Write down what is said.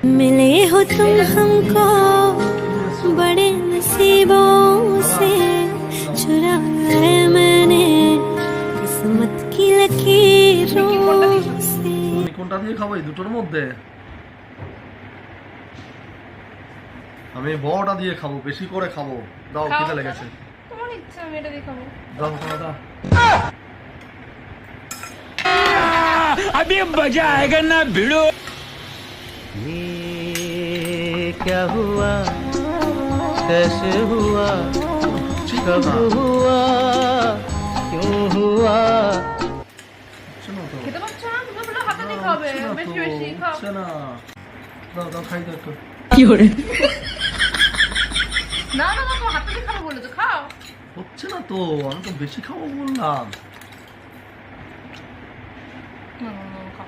मिले हो तुम हमको बड़े नसीबों से चुराया है मैंने किस्मत की लकीरों से। কোনটা দিয়ে খাবো এই দুটোর মধ্যে? আমি বড়টা দিয়ে খাবো, বেশি করে খাবো। দাও, খিদে লেগেছে। তোমার ইচ্ছা, আমি এটা দিয়ে খাবো। দাও খাও দাও। अभी मजा आएगा ना भिड़ो। ये क्या हुआ, कैसे हुआ, कब हुआ, क्यों हुआ? শোনো তো। খেতে পারছো না? তুমি বললে হাতে দিয়ে খাবে, বেশি বেশি খাও। হচ্ছে না। দাও দাও, খাই দাও একটু। না না না, তুমি হাতে দিয়ে খাবে বলেছো, খাও। হচ্ছে না তো, আমি তো বেশি খাবো বললাম। না না না, খাও।